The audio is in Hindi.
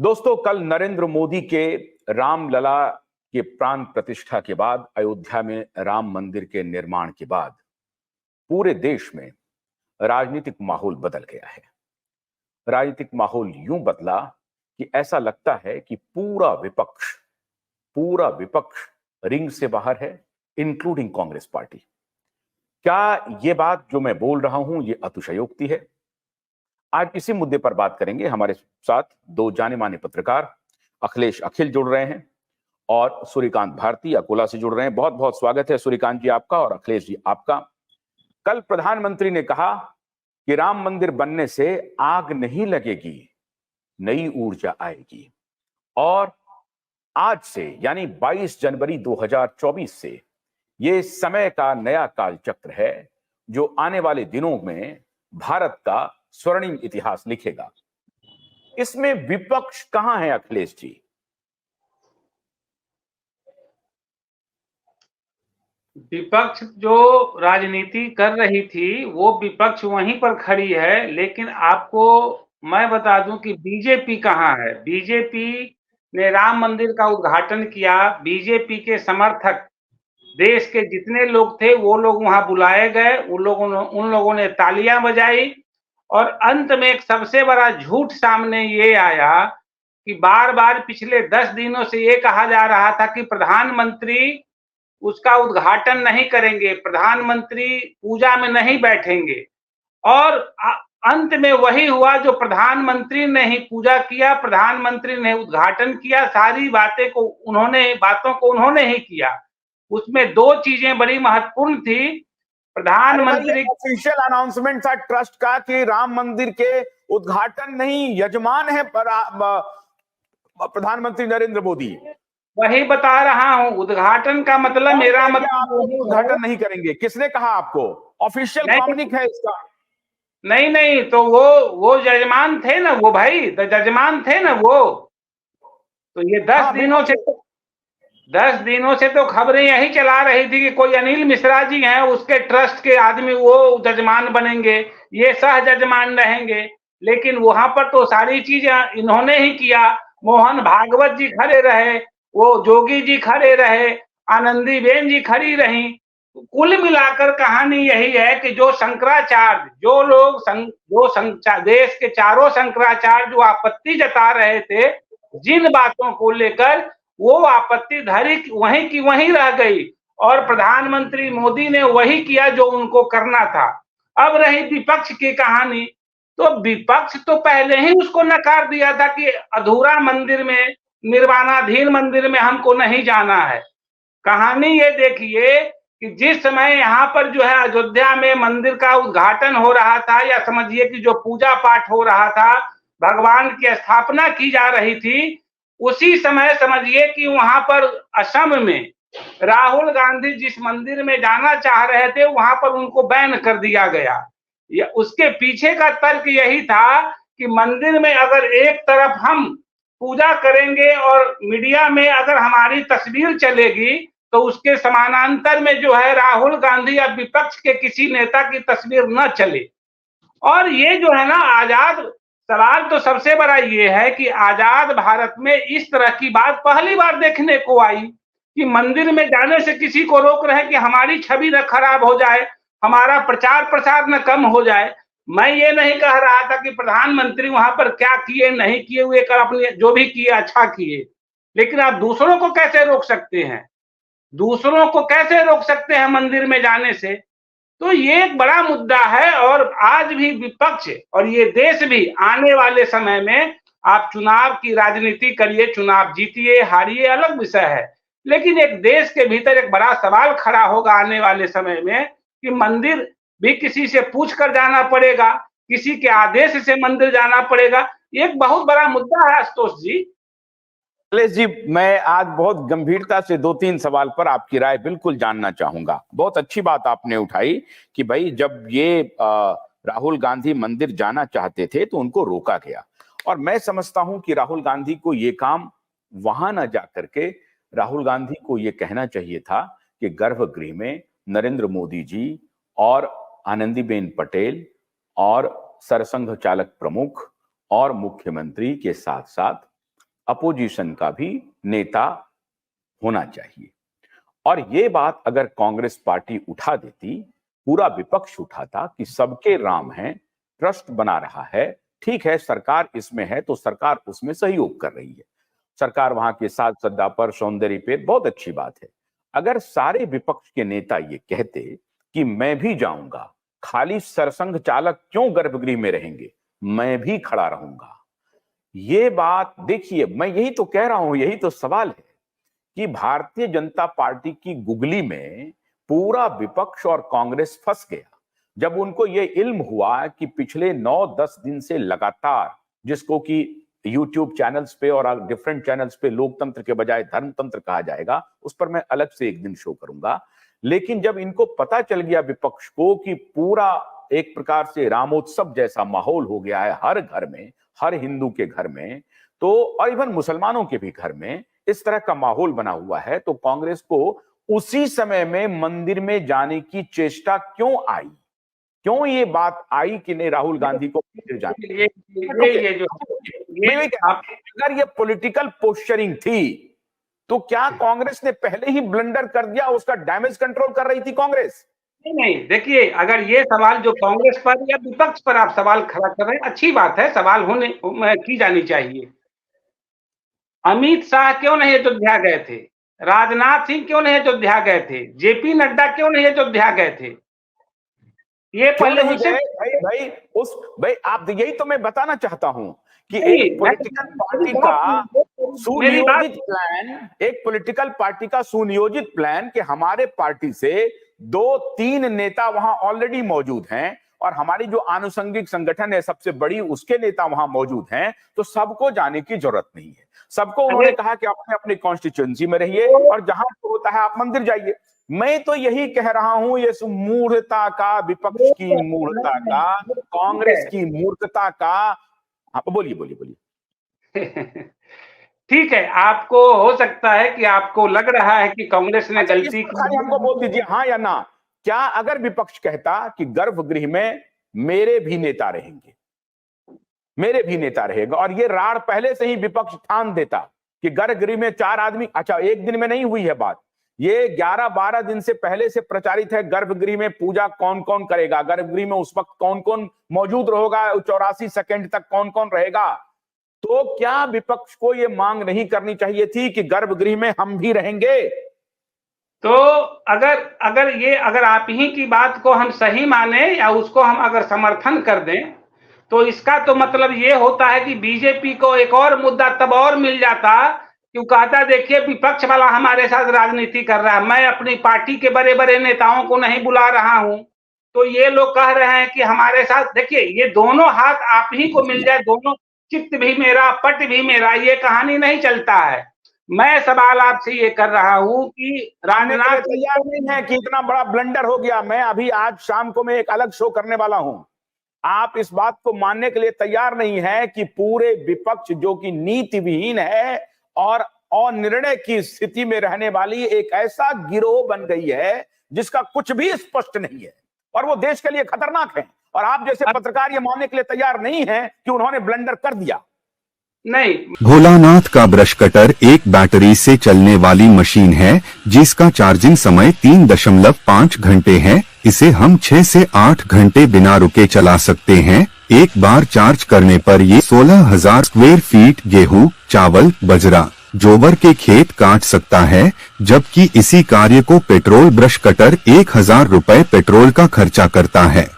दोस्तों, कल नरेंद्र मोदी के रामलला के प्राण प्रतिष्ठा के बाद, अयोध्या में राम मंदिर के निर्माण के बाद पूरे देश में राजनीतिक माहौल बदल गया है। राजनीतिक माहौल यूं बदला कि ऐसा लगता है कि पूरा विपक्ष रिंग से बाहर है, इंक्लूडिंग कांग्रेस पार्टी। क्या ये बात जो मैं बोल रहा हूं ये अतिशयोक्ति है? आज इसी मुद्दे पर बात करेंगे। हमारे साथ दो जाने माने पत्रकार अखिलेश अखिल जुड़ रहे हैं और सूर्यकांत भारती अकोला से जुड़ रहे हैं। बहुत बहुत स्वागत है सूर्यकांत जी आपका और अखिलेश जी आपका। कल प्रधानमंत्री ने कहा कि राम मंदिर बनने से आग नहीं लगेगी, नई ऊर्जा आएगी। और आज से यानी 22 जनवरी 2024 से ये समय का नया काल चक्र है जो आने वाले दिनों में भारत का स्वर्णिम इतिहास लिखेगा। इसमें विपक्ष कहां है अखिलेश जी? विपक्ष जो राजनीति कर रही थी वो विपक्ष वहीं पर खड़ी है, लेकिन आपको मैं बता दूं कि बीजेपी कहां है। बीजेपी ने राम मंदिर का उद्घाटन किया। बीजेपी के समर्थक देश के जितने लोग थे वो लोग वहां बुलाए गए। उन लोगों ने तालियां बजाई और अंत में एक सबसे बड़ा झूठ सामने ये आया कि बार बार पिछले 10 दिनों से ये कहा जा रहा था कि प्रधानमंत्री उसका उद्घाटन नहीं करेंगे, प्रधानमंत्री पूजा में नहीं बैठेंगे। और अंत में वही हुआ जो प्रधानमंत्री ने ही पूजा किया, प्रधानमंत्री ने उद्घाटन किया, सारी बातों को उन्होंने ही किया। उसमें दो चीजें बड़ी महत्वपूर्ण थी। प्रधानमंत्री ऑफिशियल अनाउंसमेंट था ट्रस्ट का कि राम मंदिर के उद्घाटन नहीं, यजमान है प्रधानमंत्री नरेंद्र मोदी। वही बता रहा हूं, उद्घाटन का मतलब मेरा मतलब उद्घाटन नहीं करेंगे। किसने कहा आपको? ऑफिशियल कम्युनिक है इसका। नहीं, तो वो यजमान थे ना, वो भाई तो यजमान थे ना वो। तो ये 10 दिनों से तो खबरें यही चला रही थी कि कोई अनिल मिश्रा जी हैं, उसके ट्रस्ट के आदमी वो जजमान बनेंगे, ये सह जजमान रहेंगे। लेकिन वहां पर तो सारी चीजें इन्होंने ही किया। मोहन भागवत जी खड़े रहे, वो जोगी जी खड़े रहे, आनंदीबेन जी खड़ी रही। कुल मिलाकर कहानी यही है कि जो शंकराचार्य, देश के चारों शंकराचार्य जो आपत्ति जता रहे थे जिन बातों को लेकर, वो आपत्ति धरी वहीं की वहीं रह गई और प्रधानमंत्री मोदी ने वही किया जो उनको करना था। अब रही विपक्ष की कहानी, तो विपक्ष तो पहले ही उसको नकार दिया था कि अधूरा मंदिर में, निर्माणाधीन मंदिर में हमको नहीं जाना है। कहानी ये देखिए कि जिस समय यहाँ पर जो है अयोध्या में मंदिर का उद्घाटन हो रहा था, या समझिए कि जो पूजा पाठ हो रहा था, भगवान की स्थापना की जा रही थी, उसी समय समझिए कि वहां पर असम में राहुल गांधी जिस मंदिर में जाना चाह रहे थे वहां पर उनको बैन कर दिया गया। उसके पीछे का तर्क यही था कि मंदिर में अगर एक तरफ हम पूजा करेंगे और मीडिया में अगर हमारी तस्वीर चलेगी तो उसके समानांतर में जो है राहुल गांधी या विपक्ष के किसी नेता की तस्वीर न चले। और ये जो है ना आजाद, सवाल तो सबसे बड़ा ये है कि आजाद भारत में इस तरह की बात पहली बार देखने को आई कि मंदिर में जाने से किसी को रोक रहे कि हमारी छवि न खराब हो जाए, हमारा प्रचार प्रसार न कम हो जाए। मैं ये नहीं कह रहा था कि प्रधानमंत्री वहां पर क्या किए नहीं किए, हुए कर अपने जो भी किए अच्छा किए, लेकिन आप दूसरों को कैसे रोक सकते हैं? दूसरों को कैसे रोक सकते हैं मंदिर में जाने से? तो ये एक बड़ा मुद्दा है। और आज भी विपक्ष और ये देश भी आने वाले समय में, आप चुनाव की राजनीति करिए, चुनाव जीतिए हारिए अलग विषय है, लेकिन एक देश के भीतर एक बड़ा सवाल खड़ा होगा आने वाले समय में कि मंदिर भी किसी से पूछ कर जाना पड़ेगा, किसी के आदेश से मंदिर जाना पड़ेगा। एक बहुत बड़ा मुद्दा है आशुतोष जी। अखिलेश जी, मैं आज बहुत गंभीरता से 2-3 सवाल पर आपकी राय बिल्कुल जानना चाहूंगा। बहुत अच्छी बात आपने उठाई कि भाई जब ये राहुल गांधी मंदिर जाना चाहते थे तो उनको रोका गया। और मैं समझता हूं कि राहुल गांधी को ये काम वहां ना जाकर के राहुल गांधी को ये कहना चाहिए था कि गर्भगृह में नरेंद्र मोदी जी और आनंदीबेन पटेल और सरसंघ चालक प्रमुख और मुख्यमंत्री के साथ साथ अपोजिशन का भी नेता होना चाहिए। और ये बात अगर कांग्रेस पार्टी उठा देती, पूरा विपक्ष उठाता कि सबके राम हैं, ट्रस्ट बना रहा है, ठीक है सरकार इसमें है तो सरकार उसमें सहयोग कर रही है, सरकार वहां के साथ सद्दा पर, सौंदर्य पे, बहुत अच्छी बात है। अगर सारे विपक्ष के नेता ये कहते कि मैं भी जाऊंगा, खाली सरसंघ चालक क्यों गर्भगृह में रहेंगे, मैं भी खड़ा रहूंगा, ये बात देखिए, मैं यही तो कह रहा हूं, यही तो सवाल है कि भारतीय जनता पार्टी की गुगली में पूरा विपक्ष और कांग्रेस फंस गया जब उनको यह इल्म हुआ कि पिछले 9-10 दिन से लगातार, जिसको कि यूट्यूब चैनल्स पे और डिफरेंट चैनल्स पे लोकतंत्र के बजाय धर्मतंत्र कहा जाएगा, उस पर मैं अलग से एक दिन शो करूंगा, लेकिन जब इनको पता चल गया विपक्ष को कि पूरा एक प्रकार से रामोत्सव जैसा माहौल हो गया है हर घर में, हर हिंदू के घर में, तो और इवन मुसलमानों के भी घर में इस तरह का माहौल बना हुआ है, तो कांग्रेस को उसी समय में मंदिर में जाने की चेष्टा क्यों आई? क्यों ये बात आई कि नहीं राहुल गांधी को मंदिर जाने? अगर ये पॉलिटिकल पोस्चरिंग थी तो क्या कांग्रेस ने पहले ही ब्लंडर कर दिया, उसका डैमेज कंट्रोल कर रही थी कांग्रेस? नहीं, देखिए, अगर ये सवाल जो कांग्रेस पर या विपक्ष पर आप सवाल खड़ा कर रहे हैं, अच्छी बात है, सवाल होने की जानी चाहिए। अमित शाह क्यों नहीं अयोध्या गए थे? राजनाथ सिंह क्यों नहीं अयोध्या गए थे? जेपी नड्डा क्यों नहीं अयोध्या गए थे? ये पहले उनसे भाई आप, यही तो मैं बताना चाहता हूं कि एक पॉलिटिकल पार्टी का सुनियोजित प्लान, एक पॉलिटिकल पार्टी का सुनियोजित प्लान कि हमारे पार्टी से 2-3 नेता वहां ऑलरेडी मौजूद हैं और हमारी जो आनुषंगिक संगठन है सबसे बड़ी, उसके नेता वहां मौजूद हैं, तो सबको जाने की जरूरत नहीं है। सबको उन्होंने कहा कि अपने अपने कॉन्स्टिट्यूएंसी में रहिए और जहां होता है आप मंदिर जाइए। मैं तो यही कह रहा हूं, ये मूर्खता का, विपक्ष की मूर्खता का, कांग्रेस की मूर्खता का। हाँ, बोलिए। ठीक है, आपको हो सकता है कि आपको लग रहा है कि कांग्रेस ने गलती की, हमको बोल दीजिए हाँ या ना। क्या अगर विपक्ष कहता कि गर्भगृह में मेरे भी नेता रहेंगे, मेरे भी नेता रहेगा, और ये राड़ पहले से ही विपक्ष ठान देता कि गर्भगृह में 4 आदमी, अच्छा एक दिन में नहीं हुई है बात, ये 11-12 दिन से पहले से प्रचारित है, गर्भगृह में पूजा कौन कौन करेगा, गर्भगृह में उस वक्त कौन कौन मौजूद रहेगा, 84 सेकंड तक कौन कौन रहेगा, तो क्या विपक्ष को यह मांग नहीं करनी चाहिए थी कि गर्भगृह में हम भी रहेंगे? तो अगर आप ही की बात को हम सही माने या उसको हम अगर समर्थन कर दें, तो इसका तो मतलब ये होता है कि बीजेपी को एक और मुद्दा तब और मिल जाता, क्यों कहता देखिए विपक्ष वाला हमारे साथ राजनीति कर रहा है, मैं अपनी पार्टी के बड़े बड़े नेताओं को नहीं बुला रहा हूं, तो ये लोग कह रहे हैं कि हमारे साथ, देखिए ये दोनों हाथ आप ही को मिल जाए, दोनों चित्त भी मेरा पट भी मेरा, ये कहानी नहीं चलता है। मैं सवाल आपसे ये कर रहा हूं कि राजनाथ तैयार नहीं है कि इतना बड़ा ब्लंडर हो गया। मैं अभी आज शाम को मैं एक अलग शो करने वाला हूं, आप इस बात को मानने के लिए तैयार नहीं है कि पूरे विपक्ष जो कि नीति विहीन है और अनिर्णय की स्थिति में रहने वाली एक ऐसा गिरोह बन गई है जिसका कुछ भी स्पष्ट नहीं है और वो देश के लिए खतरनाक है, और आप जैसे पत्रकार ये मानने के लिए तैयार नहीं है कि उन्होंने ब्लंडर कर दिया। नहीं, भोलानाथ का ब्रश कटर एक बैटरी से चलने वाली मशीन है जिसका चार्जिंग समय 3.5 घंटे है। इसे हम 6 से 8 घंटे बिना रुके चला सकते हैं। एक बार चार्ज करने पर ये 16,000 स्क्वायर फीट गेहूं, चावल, बजरा, जोवर के खेत काट सकता है, जबकि इसी कार्य को पेट्रोल ब्रश कटर 1,000 रुपए पेट्रोल का खर्चा करता है।